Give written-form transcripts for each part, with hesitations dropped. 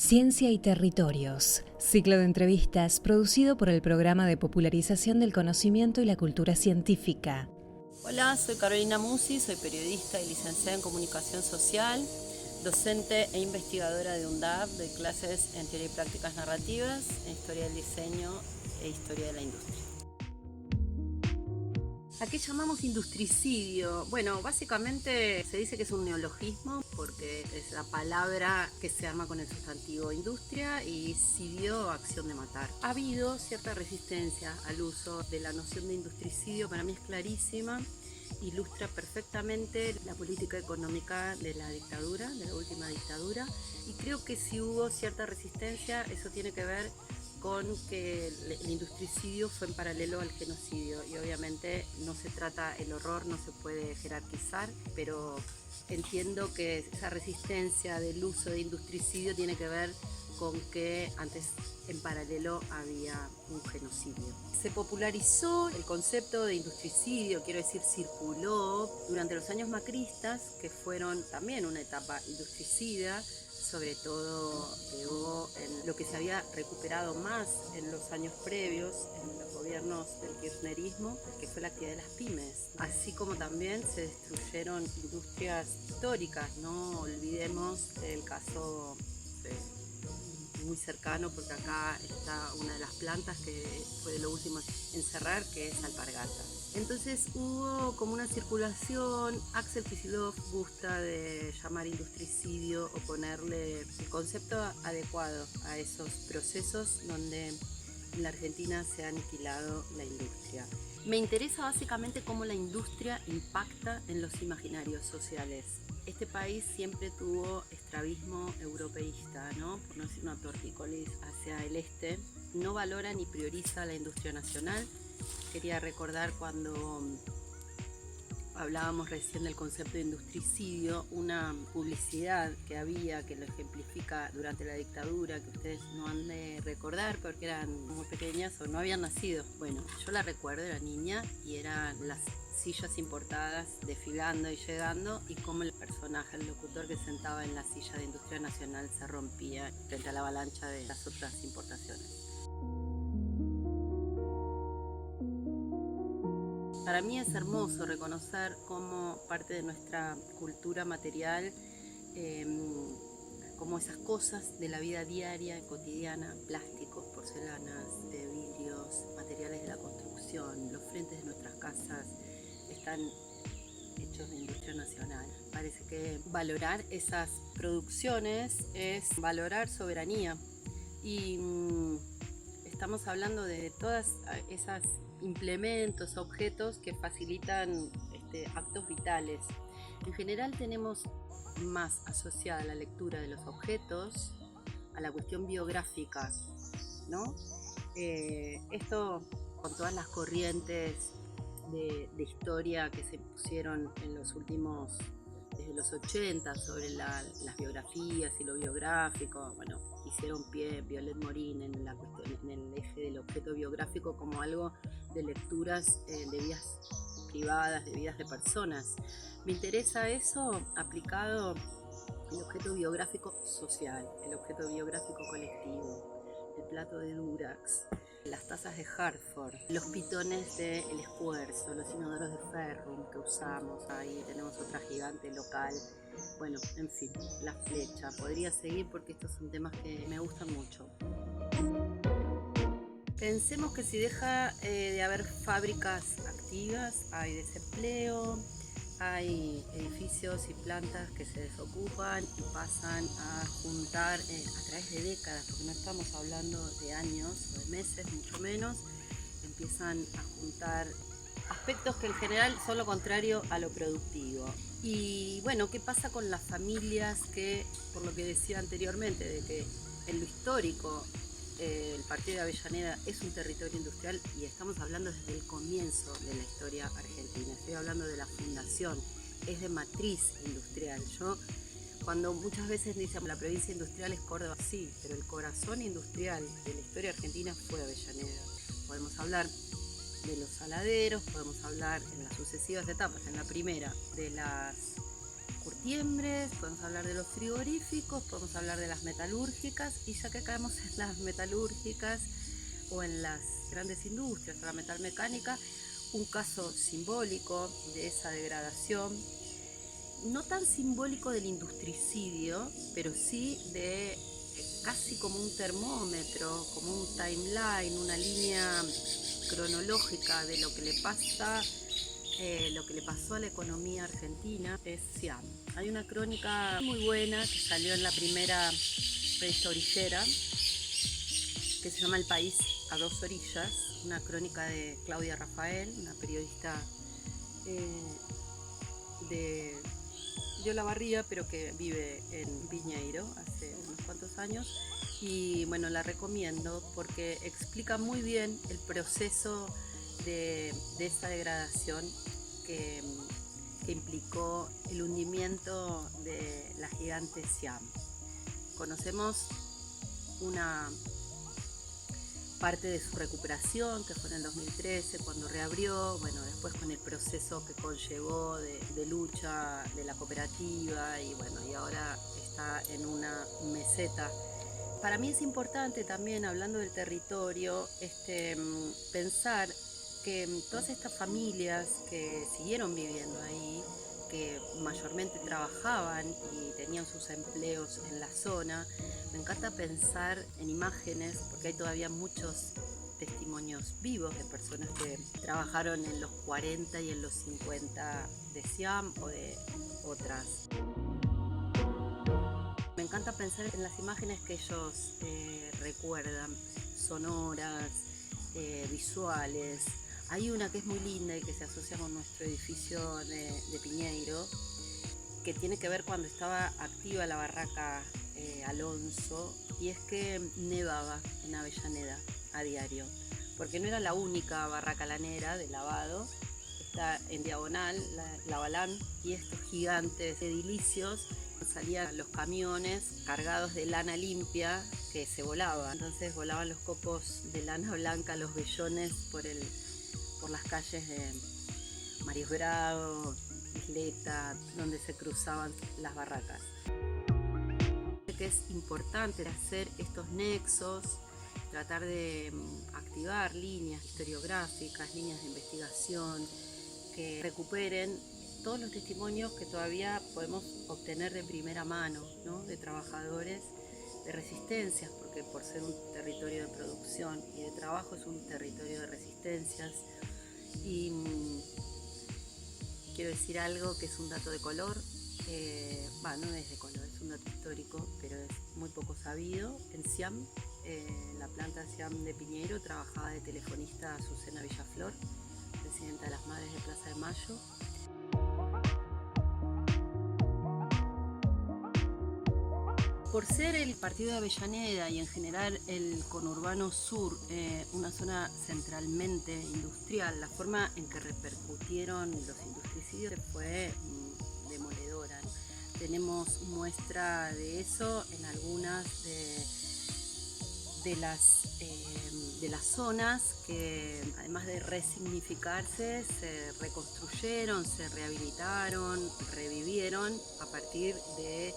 Ciencia y Territorios, ciclo de entrevistas producido por el Programa de Popularización del Conocimiento y la Cultura Científica. Hola, soy Carolina Musi, soy periodista y licenciada en Comunicación Social, docente e investigadora de UNDAB, de clases en Teoría y Prácticas Narrativas, en Historia del Diseño e Historia de la Industria. ¿A qué llamamos industricidio? Bueno, básicamente se dice que es un neologismo porque es la palabra que se arma con el sustantivo industria y cidio, acción de matar. Ha habido cierta resistencia al uso de la noción de industricidio, para mí es clarísima, ilustra perfectamente la política económica de la dictadura, de la última dictadura, y creo que si hubo cierta resistencia, eso tiene que ver con que el industricidio fue en paralelo al genocidio y obviamente no se trata, el horror no se puede jerarquizar, pero entiendo que esa resistencia del uso de industricidio tiene que ver con que antes en paralelo había un genocidio. Se popularizó el concepto de industricidio, quiero decir circuló, durante los años macristas, que fueron también una etapa industricida, sobre todo quedó en lo que se había recuperado más en los años previos, en los gobiernos del kirchnerismo, que fue la actividad de las pymes, así como también se destruyeron industrias históricas. No olvidemos el caso muy cercano, porque acá está una de las plantas que fue lo último en cerrar, que es Alpargatas. Entonces hubo como una circulación. Axel Kicillof gusta de llamar industricidio o ponerle el concepto adecuado a esos procesos donde en la Argentina se ha aniquilado la industria. Me interesa básicamente cómo la industria impacta en los imaginarios sociales. Este país siempre tuvo estrabismo europeísta, ¿no? Por no decir una tortícolis hacia el este. No valora ni prioriza la industria nacional. Quería recordar cuando hablábamos recién del concepto de industricidio, una publicidad que había que lo ejemplifica durante la dictadura, que ustedes no han de recordar porque eran muy pequeñas o no habían nacido. Bueno, yo la recuerdo, era niña y eran las sillas importadas desfilando y llegando, y cómo el personaje, el locutor que sentaba en la silla de Industria Nacional, se rompía frente a la avalancha de las otras importaciones. Para mí es hermoso reconocer cómo parte de nuestra cultura material, como esas cosas de la vida diaria, cotidiana, plásticos, porcelanas, vidrios, materiales de la construcción, los frentes de nuestras casas están hechos de industria nacional. Parece que valorar esas producciones es valorar soberanía, y estamos hablando de todas esas implementos, objetos que facilitan actos vitales. En general tenemos más asociada la lectura de los objetos a la cuestión biográfica, ¿no? Esto con todas las corrientes de historia que se pusieron en los últimos, desde los 80, sobre las biografías y lo biográfico. Bueno, hicieron pie Violet Morin en el eje del objeto biográfico como algo de lecturas de vidas privadas, de vidas de personas. Me interesa eso aplicado al objeto biográfico social, el objeto biográfico colectivo, el plato de Durax, las tazas de Hartford, los pitones de El Esfuerzo, los inodoros de Ferrum que usamos. Ahí tenemos otra gigante local. Bueno, en fin, la flecha. Podría seguir porque estos son temas que me gustan mucho. Pensemos que si deja de haber fábricas activas, hay desempleo, hay edificios y plantas que se desocupan y pasan a juntar a través de décadas, porque no estamos hablando de años o de meses, mucho menos, empiezan a juntar aspectos que en general son lo contrario a lo productivo. Y bueno, ¿qué pasa con las familias que, por lo que decía anteriormente, de que en lo histórico el partido de Avellaneda es un territorio industrial, y estamos hablando desde el comienzo de la historia argentina, estoy hablando de la fundación, es de matriz industrial. Cuando muchas veces dicen la provincia industrial es Córdoba, sí, pero el corazón industrial de la historia argentina fue Avellaneda. Podemos hablar de los saladeros, podemos hablar en las sucesivas etapas. En la primera, de las curtiembres, podemos hablar de los frigoríficos, podemos hablar de las metalúrgicas, y ya que caemos en las metalúrgicas o en las grandes industrias o la metalmecánica, un caso simbólico de esa degradación, no tan simbólico del industricidio, pero sí de casi como un termómetro, como un timeline, una línea cronológica de lo que le pasa, lo que le pasó a la economía argentina, es Siam. Hay una crónica muy buena que salió en la primera revista orillera, que se llama El país a dos orillas, una crónica de Claudia Rafael, una periodista de Olavarría, pero que vive en Piñeiro hace unos cuantos años, y bueno, la recomiendo porque explica muy bien el proceso de esta degradación que implicó el hundimiento de la gigante Siam. Conocemos una parte de su recuperación, que fue en el 2013, cuando reabrió, bueno, después con el proceso que conllevó de lucha de la cooperativa, y bueno, y ahora está en una meseta. Para mí es importante también, hablando del territorio, pensar que todas estas familias que siguieron viviendo ahí, que mayormente trabajaban y tenían sus empleos en la zona, me encanta pensar en imágenes, porque hay todavía muchos testimonios vivos de personas que trabajaron en los 40 y en los 50 de Siam o de otras. Me encanta pensar en las imágenes que ellos recuerdan, sonoras, visuales. Hay una que es muy linda y que se asocia con nuestro edificio de Piñeiro, que tiene que ver cuando estaba activa la barraca Alonso, y es que nevaba en Avellaneda a diario, porque no era la única barraca lanera de lavado. Está en Diagonal, la Balán, y estos gigantes edilicios salían los camiones cargados de lana limpia que se volaban. Entonces volaban los copos de lana blanca, los vellones por las calles de Mario Bravo, Isleta, donde se cruzaban las barracas. Que es importante hacer estos nexos, tratar de activar líneas historiográficas, líneas de investigación que recuperen todos los testimonios que todavía podemos obtener de primera mano, ¿no? De trabajadores de resistencias, porque por ser un territorio de producción y de trabajo es un territorio de resistencias. Y quiero decir algo que es un dato de color, no es de color, es un dato histórico, pero es muy poco sabido. En Siam, la planta Siam de Piñeiro, trabajaba de telefonista Azucena Villaflor, presidenta de las Madres de Plaza de Mayo. Por ser el partido de Avellaneda y en general el conurbano sur, una zona centralmente industrial, la forma en que repercutieron los industricidios fue demoledora, ¿no? Tenemos muestra de eso en algunas de las zonas que, además de resignificarse, se reconstruyeron, se rehabilitaron, revivieron a partir de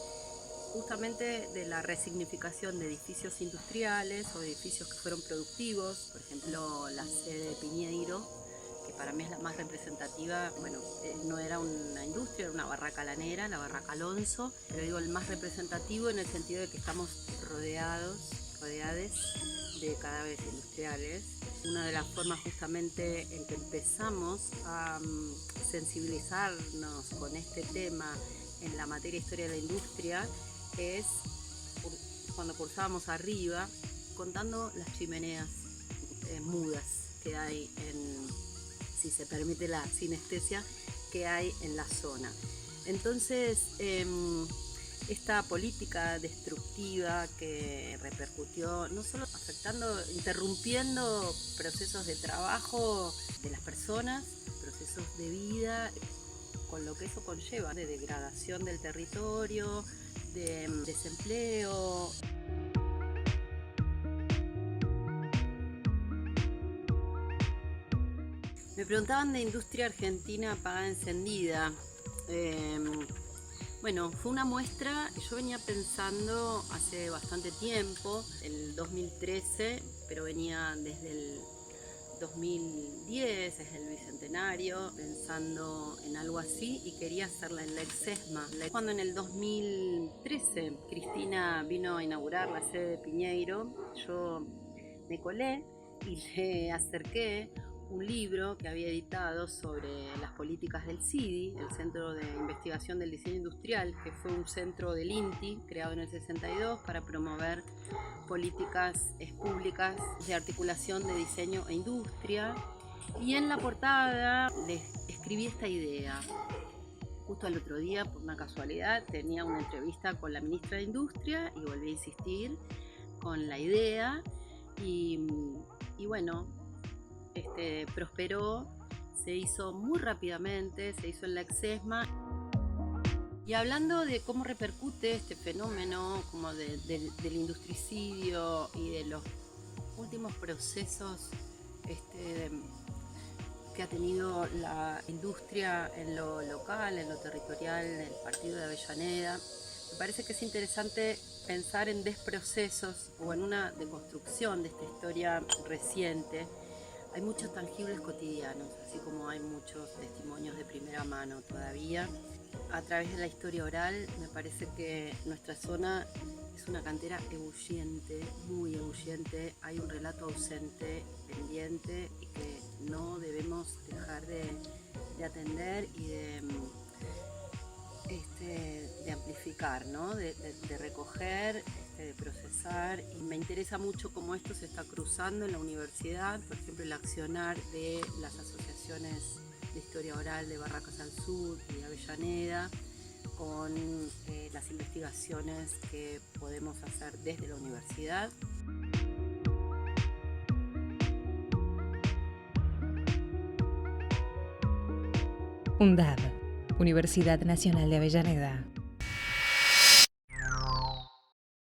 justamente de la resignificación de edificios industriales o edificios que fueron productivos. Por ejemplo, la sede de Piñeiro, que para mí es la más representativa, no era una industria, era una barraca lanera, la barraca Alonso, pero digo el más representativo en el sentido de que estamos rodeades de cadáveres industriales. Una de las formas justamente en que empezamos a sensibilizarnos con este tema en la materia historia de la industria es cuando cursábamos arriba, contando las chimeneas mudas que hay si se permite la sinestesia, que hay en la zona. Entonces, esta política destructiva que repercutió, no solo interrumpiendo procesos de trabajo de las personas, procesos de vida, con lo que eso conlleva, de degradación del territorio, de desempleo. Me preguntaban de industria argentina apagada encendida. Bueno, fue una muestra que yo venía pensando hace bastante tiempo, el 2013, pero venía desde el 2010, es el bicentenario, pensando en algo así y quería hacerla en la Exesma. Cuando en el 2013 Cristina vino a inaugurar la sede de Piñeiro, yo me colé y le acerqué un libro que había editado sobre las políticas del CIDI, el Centro de Investigación del Diseño Industrial, que fue un centro del INTI creado en el 62 para promover políticas públicas de articulación de diseño e industria. Y en la portada les escribí esta idea. Justo al otro día, por una casualidad, tenía una entrevista con la ministra de Industria y volví a insistir con la idea y bueno, prosperó, se hizo muy rápidamente, se hizo en la Exesma. Y hablando de cómo repercute este fenómeno como del industricidio y de los últimos procesos que ha tenido la industria en lo local, en lo territorial, en el partido de Avellaneda, me parece que es interesante pensar en desprocesos o en una deconstrucción de esta historia reciente. Hay muchos tangibles cotidianos, así como hay muchos testimonios de primera mano todavía. A través de la historia oral, me parece que nuestra zona es una cantera ebulliente, muy ebulliente. Hay un relato ausente, pendiente, y que no debemos dejar de atender y de amplificar, ¿no? de recoger, de procesar. Y me interesa mucho cómo esto se está cruzando en la universidad, por ejemplo, el accionar de las asociaciones de historia oral de Barracas al Sur y de Avellaneda, con las investigaciones que podemos hacer desde la universidad. UNDAB, Universidad Nacional de Avellaneda.